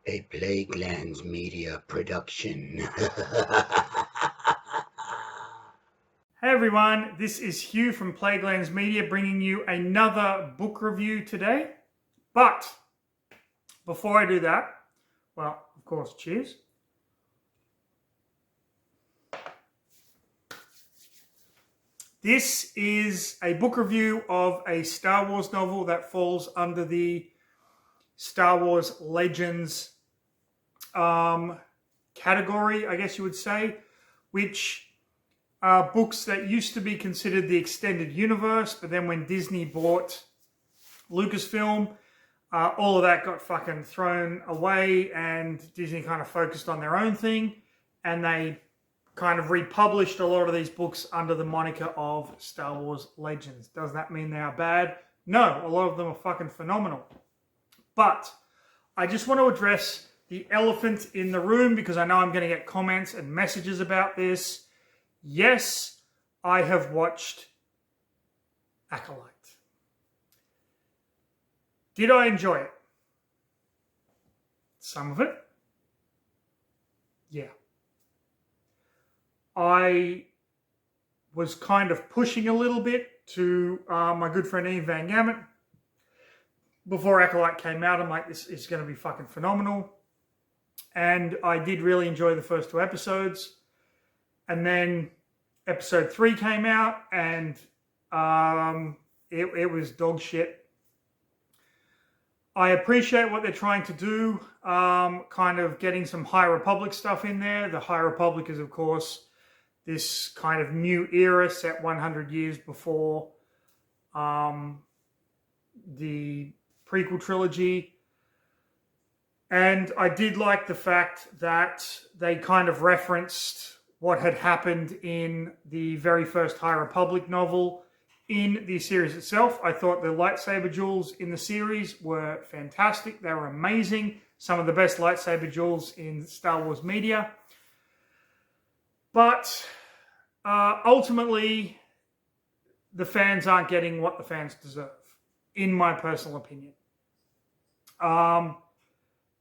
A Plaguelands Media production. Hey everyone, this is Hugh from Plaguelands Media bringing you another book review today. But before I do that, well, of course, cheers. This is a book review of a Star Wars novel that falls under the Star Wars Legends category, I guess you would say, which are books that used to be considered the extended universe, but then when Disney bought Lucasfilm, all of that got fucking thrown away and Disney kind of focused on their own thing, and they kind of republished a lot of these books under the moniker of Star Wars Legends. Does that mean they are bad? No, a lot of them are fucking phenomenal. But I just want to address the elephant in the room because I know I'm going to get comments and messages about this. Yes, I have watched Acolyte. Did I enjoy it? Some of it. Yeah. I was kind of pushing a little bit to my good friend Ian Van Gammon. Before Acolyte came out, I'm like, this is going to be fucking phenomenal. And I did really enjoy the first two episodes. And then episode 3 came out, and it was dog shit. I appreciate what they're trying to do, kind of getting some High Republic stuff in there. The High Republic is, of course, this kind of new era set 100 years before the prequel trilogy. And I did like the fact that they kind of referenced what had happened in the very first High Republic novel in the series itself. I thought the lightsaber duels in the series were fantastic. They were amazing. Some of the best lightsaber duels in Star Wars media. But ultimately, the fans aren't getting what the fans deserve, in my personal opinion.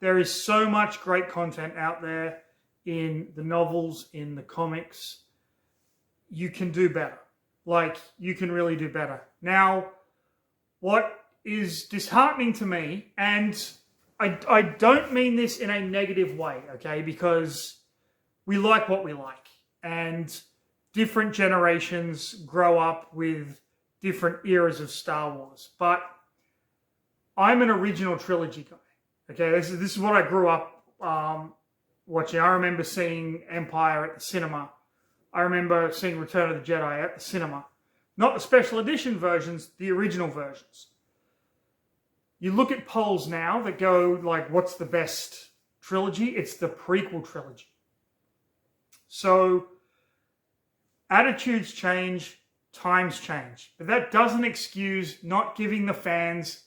There is so much great content out there in the novels, in the comics. You can do better. Like, you can really do better. Now, what is disheartening to me, and I don't mean this in a negative way, okay, because we like what we like, and different generations grow up with different eras of Star Wars, but I'm an original trilogy guy, okay? This is what I grew up watching. I remember seeing Empire at the cinema. I remember seeing Return of the Jedi at the cinema. Not the special edition versions, the original versions. You look at polls now that go like, what's the best trilogy? It's the prequel trilogy. So, attitudes change, times change. But that doesn't excuse not giving the fans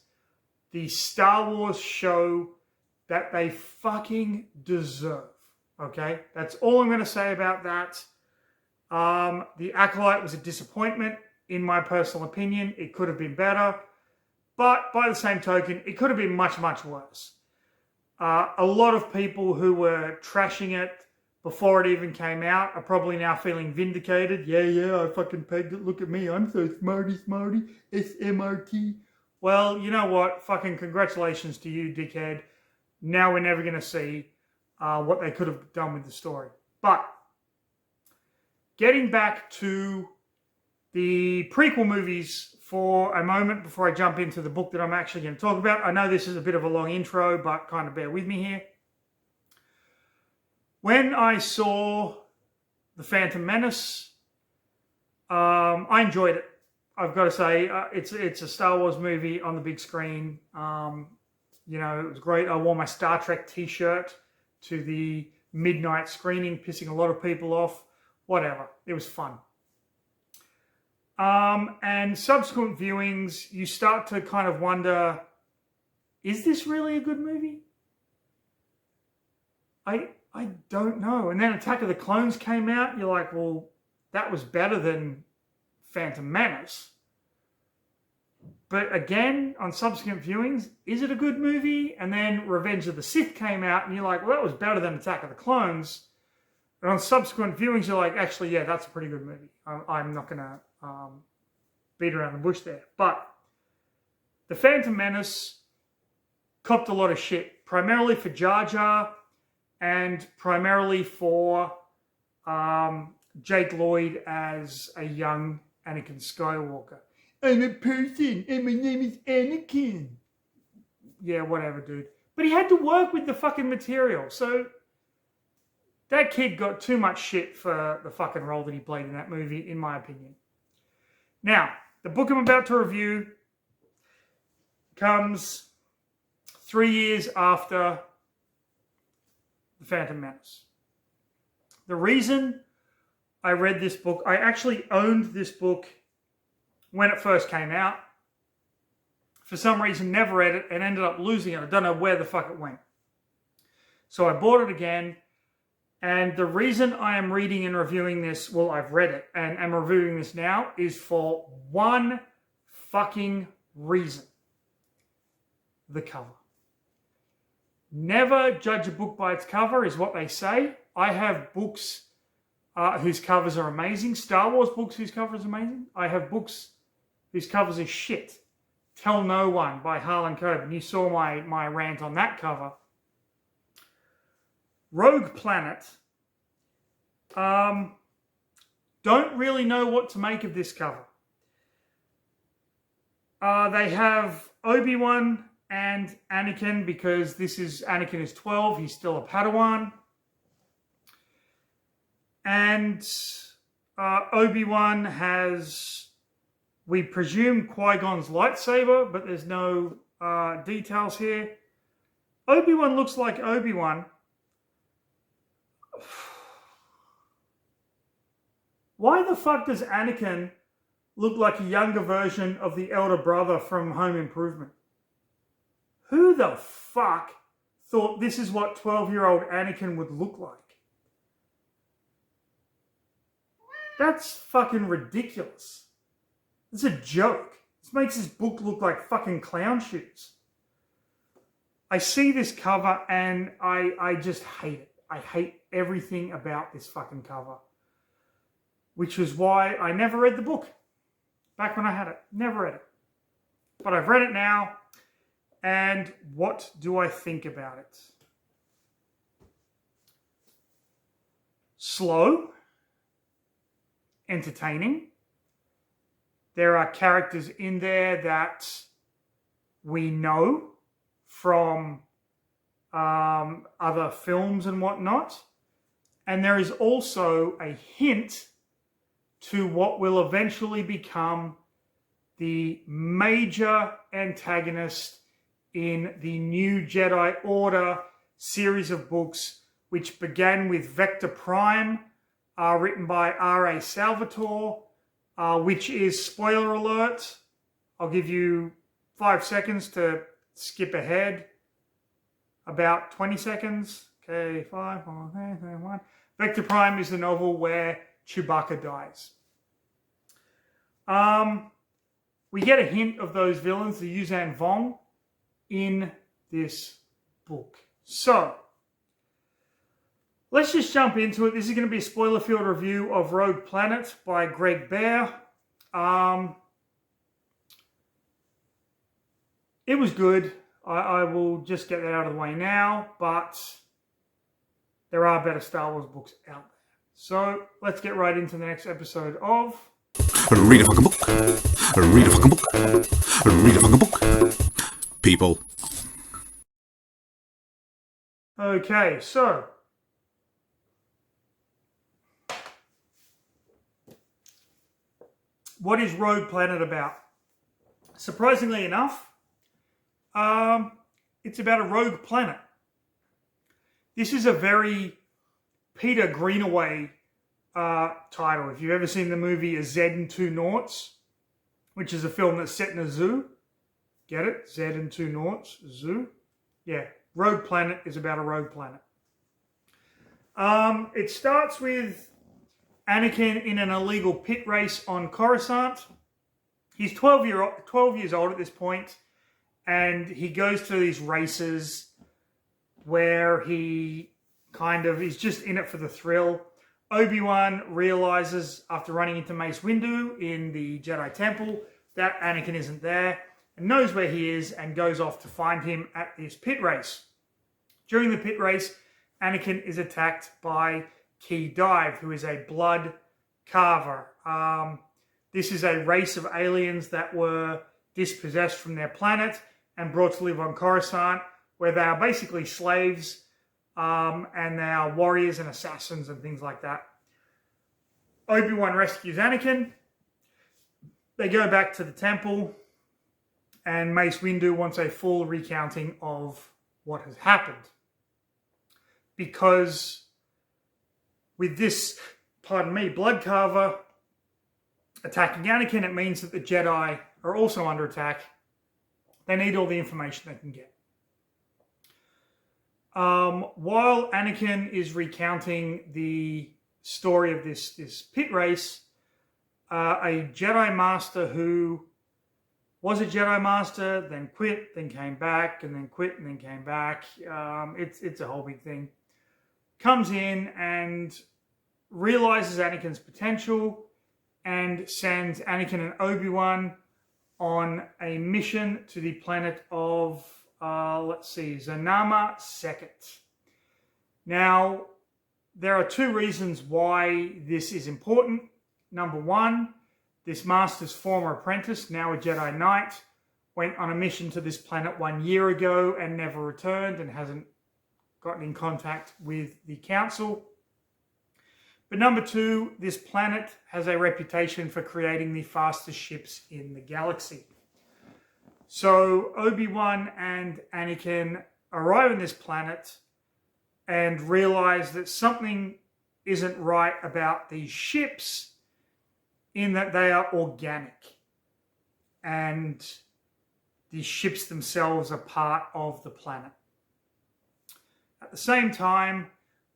the Star Wars show that they fucking deserve. Okay? That's all I'm going to say about that. The Acolyte was a disappointment, in my personal opinion. It could have been better. But by the same token, it could have been much, much worse. A lot of people who were trashing it before it even came out are probably now feeling vindicated. Yeah, I fucking pegged it. Look at me. I'm so smarty. SMRT. Well, you know what? Fucking congratulations to you, dickhead. Now we're never going to see what they could have done with the story. But getting back to the prequel movies for a moment before I jump into the book that I'm actually going to talk about. I know this is a bit of a long intro, but kind of bear with me here. When I saw The Phantom Menace, I enjoyed it. I've got to say, it's a Star Wars movie on the big screen. You know, it was great. I wore my Star Trek t-shirt to the midnight screening, pissing a lot of people off. Whatever. It was fun. And subsequent viewings, you start to kind of wonder, is this really a good movie? I don't know. And then Attack of the Clones came out. You're like, well, that was better than Phantom Menace. But again, on subsequent viewings, is it a good movie? And then Revenge of the Sith came out, and you're like, well, that was better than Attack of the Clones. And on subsequent viewings, you're like, actually, yeah, that's a pretty good movie. I'm not going to beat around the bush there. But The Phantom Menace copped a lot of shit, primarily for Jar Jar and primarily for Jake Lloyd as a young Anakin Skywalker. I'm a person, and my name is Anakin. Yeah, whatever, dude. But he had to work with the fucking material, so that kid got too much shit for the fucking role that he played in that movie, in my opinion. Now, the book I'm about to review comes 3 years after The Phantom Menace. The reason I read this book, I actually owned this book when it first came out. For some reason, never read it and ended up losing it. I don't know where the fuck it went. So I bought it again. And the reason I am reading and reviewing this, well, I've read it and am reviewing this now, is for one fucking reason. The cover. Never judge a book by its cover is what they say. I have books whose covers are amazing. Star Wars books whose covers are amazing. I have books whose covers are shit. Tell No One by Harlan Coben. You saw my rant on that cover. Rogue Planet. Don't really know what to make of this cover. They have Obi-Wan and Anakin, because Anakin is 12. He's still a Padawan. And Obi-Wan has, we presume, Qui-Gon's lightsaber, but there's no details here. Obi-Wan looks like Obi-Wan. Why the fuck does Anakin look like a younger version of the elder brother from Home Improvement? Who the fuck thought this is what 12-year-old Anakin would look like? That's fucking ridiculous. It's a joke. This makes this book look like fucking clown shoes. I see this cover and I just hate it. I hate everything about this fucking cover. Which was why I never read the book. Back when I had it. Never read it. But I've read it now. And what do I think about it? Slow. Entertaining. There are characters in there that we know from other films and whatnot. And there is also a hint to what will eventually become the major antagonist in the New Jedi Order series of books, which began with Vector Prime, written by R.A. Salvatore, which is, spoiler alert, I'll give you 5 seconds to skip ahead, about 20 seconds. Okay, 5, 4, 3, 1. Vector Prime is the novel where Chewbacca dies. We get a hint of those villains, the Yuuzhan Vong, in this book. So, let's just jump into it. This is going to be a spoiler-filled review of Rogue Planet by Greg Bear. It was good. I will just get that out of the way now, but there are better Star Wars books out there. So, let's get right into the next episode of... Read a fucking book. Read a fucking book. Read a fucking book. People. Okay, so... what is Rogue Planet about? Surprisingly enough, it's about a rogue planet. This is a very Peter Greenaway title. If you've ever seen the movie A Z and Two Noughts, which is a film that's set in a zoo. Get it? Z and Two Noughts, zoo. Yeah, Rogue Planet is about a rogue planet. It starts with Anakin in an illegal pit race on Coruscant. he's 12 years old at this point, and he goes to these races where he kind of is just in it for the thrill. Obi-Wan realizes after running into Mace Windu in the Jedi Temple that Anakin isn't there and knows where he is and goes off to find him at this pit race. During the pit race, Anakin is attacked by Ki Dive, who is a blood carver. This is a race of aliens that were dispossessed from their planet and brought to live on Coruscant, where they are basically slaves, and they are warriors and assassins and things like that. Obi-Wan rescues Anakin. They go back to the temple, and Mace Windu wants a full recounting of what has happened. Because with this, blood carver attacking Anakin, it means that the Jedi are also under attack. They need all the information they can get. While Anakin is recounting the story of this pit race, a Jedi Master who was a Jedi Master, then quit, then came back, and then quit, and then came back. It's a whole big thing. Comes in and realizes Anakin's potential and sends Anakin and Obi-Wan on a mission to the planet of, Zanama II. Now, there are two reasons why this is important. Number one, this Master's former apprentice, now a Jedi Knight, went on a mission to this planet 1 year ago and never returned and hasn't gotten in contact with the Council. But number two, this planet has a reputation for creating the fastest ships in the galaxy. So Obi-Wan and Anakin arrive on this planet and realize that something isn't right about these ships, in that they are organic. And the ships themselves are part of the planet. At the same time,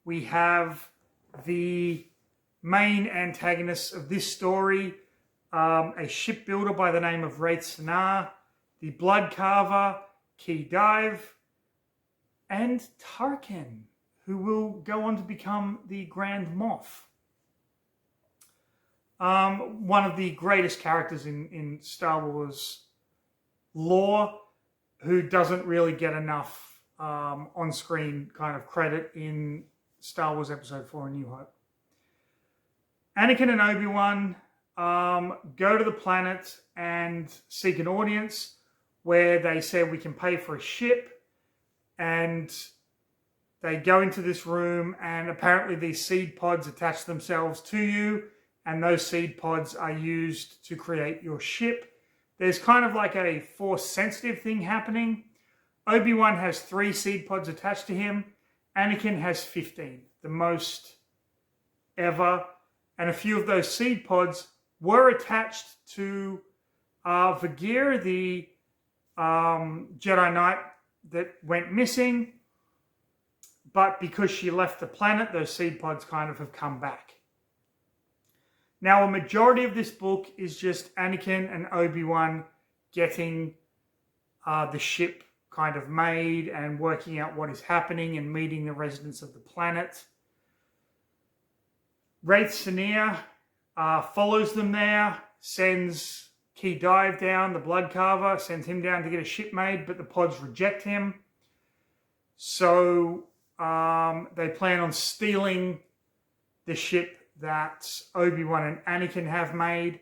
we have the main antagonists of this story, a shipbuilder by the name of Wraith Sinar, the blood carver, Ki Dive, and Tarkin, who will go on to become the Grand Moff. One of the greatest characters in Star Wars lore, who doesn't really get enough on-screen kind of credit in Star Wars Episode 4: A New Hope. Anakin and Obi-Wan go to the planet and seek an audience where they say we can pay for a ship, and they go into this room, and apparently these seed pods attach themselves to you, and those seed pods are used to create your ship. There's kind of like a force-sensitive thing happening. Obi-Wan has 3 seed pods attached to him. Anakin has 15, the most ever. And a few of those seed pods were attached to Vagir, the Jedi Knight that went missing. But because she left the planet, those seed pods kind of have come back. Now, a majority of this book is just Anakin and Obi-Wan getting the ship kind of made and working out what is happening and meeting the residents of the planet. Wraith Sinar follows them there, sends Ki Dive down, the blood carver, sends him down to get a ship made, but the pods reject him. So they plan on stealing the ship that Obi-Wan and Anakin have made.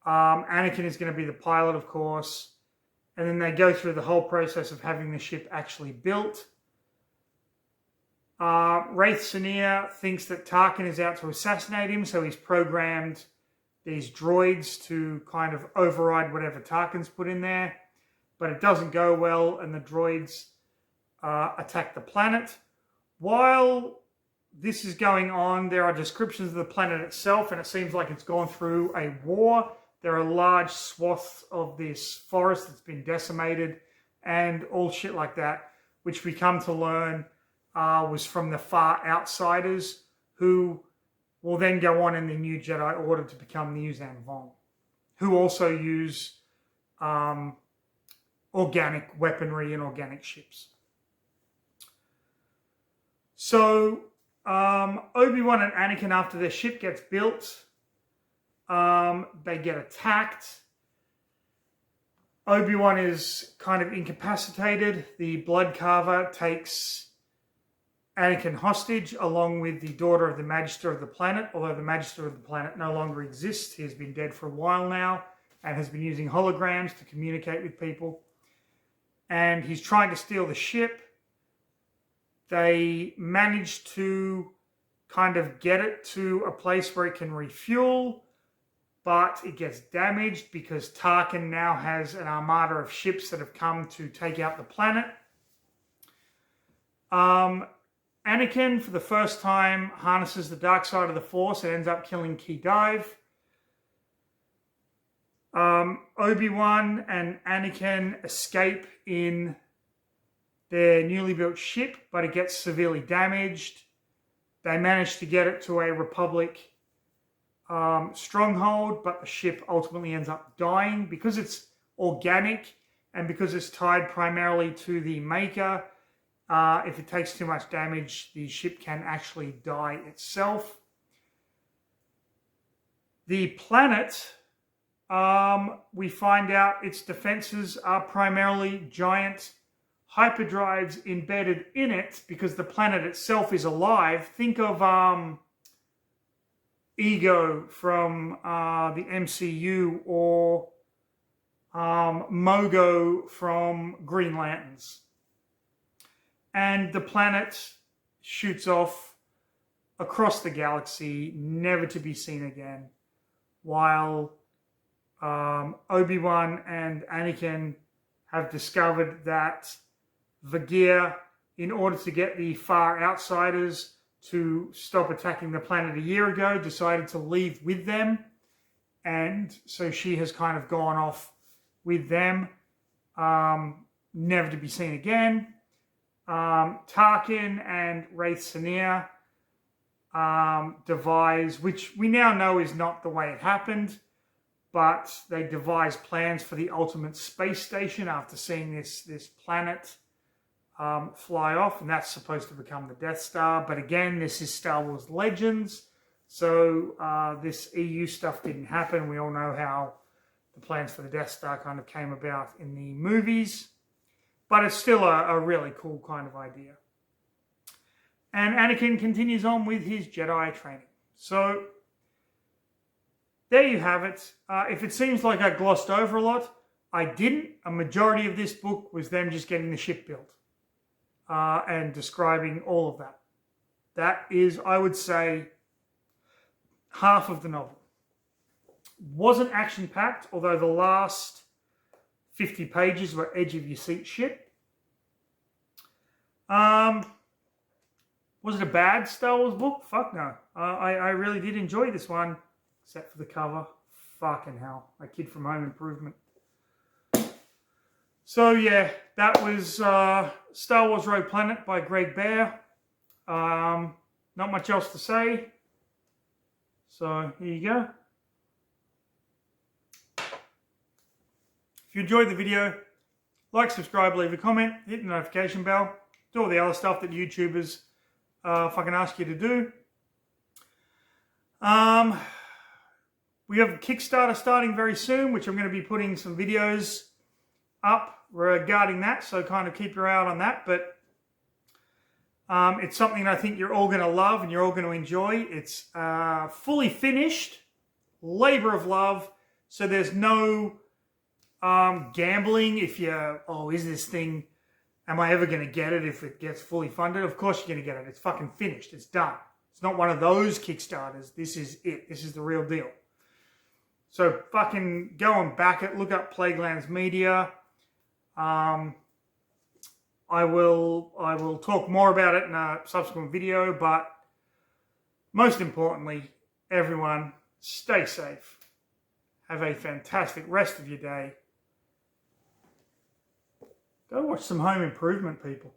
Anakin is going to be the pilot, of course. And then they go through the whole process of having the ship actually built. Wraith Sinar thinks that Tarkin is out to assassinate him, so he's programmed these droids to kind of override whatever Tarkin's put in there. But it doesn't go well, and the droids attack the planet. While this is going on, there are descriptions of the planet itself, and it seems like it's gone through a war. There are large swaths of this forest that's been decimated and all shit like that, which we come to learn was from the far outsiders, who will then go on in the New Jedi Order to become the Yuuzhan Vong. who also use organic weaponry and organic ships. So Obi-Wan and Anakin, after their ship gets built, they get attacked. Obi-Wan is kind of incapacitated. The blood carver takes Anakin hostage along with the daughter of the Magister of the planet, although the Magister of the planet no longer exists. He has been dead for a while now and has been using holograms to communicate with people. And he's trying to steal the ship. They manage to kind of get it to a place where it can refuel, but it gets damaged because Tarkin now has an armada of ships that have come to take out the planet. Anakin, for the first time, harnesses the dark side of the Force and ends up killing Key Dive. Obi-Wan and Anakin escape in their newly built ship, but it gets severely damaged. They manage to get it to a Republic stronghold, but the ship ultimately ends up dying because it's organic and because it's tied primarily to the maker. If it takes too much damage, the ship can actually die itself. The planet, we find out its defenses are primarily giant hyperdrives embedded in it because the planet itself is alive. Think of Ego from the MCU or Mogo from Green Lanterns. And the planet shoots off across the galaxy, never to be seen again, while Obi-Wan and Anakin have discovered that Vegir, in order to get the far outsiders to stop attacking the planet a year ago, decided to leave with them. And so she has kind of gone off with them, never to be seen again. Tarkin and Wraith Sinir devise, which we now know is not the way it happened, but they devise plans for the ultimate space station after seeing this planet fly off, and that's supposed to become the Death Star. But again, this is Star Wars Legends, so this EU stuff didn't happen. We all know how the plans for the Death Star kind of came about in the movies, but it's still a really cool kind of idea. And Anakin continues on with his Jedi training. So there you have it. If it seems like I glossed over a lot, I didn't. A majority of this book was them just getting the ship built and describing all of that. That is, I would say, half of the novel. Wasn't action-packed, although the last 50 pages were edge-of-your-seat shit. Was it a bad Star Wars book? Fuck no. I really did enjoy this one, except for the cover. Fucking hell. A kid from Home Improvement. So yeah, that was Star Wars Rogue Planet by Greg Bear. Not much else to say. So here you go. If you enjoyed the video, like, subscribe, leave a comment, hit the notification bell, do all the other stuff that YouTubers fucking ask you to do. We have a Kickstarter starting very soon, which I'm going to be putting some videos up regarding that, so kind of keep your eye out on that. But it's something I think you're all going to love and you're all going to enjoy. It's fully finished, labor of love, so there's no gambling. If you're, is this thing, am I ever going to get it if it gets fully funded? Of course you're going to get it. It's fucking finished. It's done. It's not one of those Kickstarters. This is it. This is the real deal. So fucking go and back it. Look up Plaguelands Media. I will talk more about it in a subsequent video, but most importantly, everyone, stay safe. Have a fantastic rest of your day. Go watch some Home Improvement, people.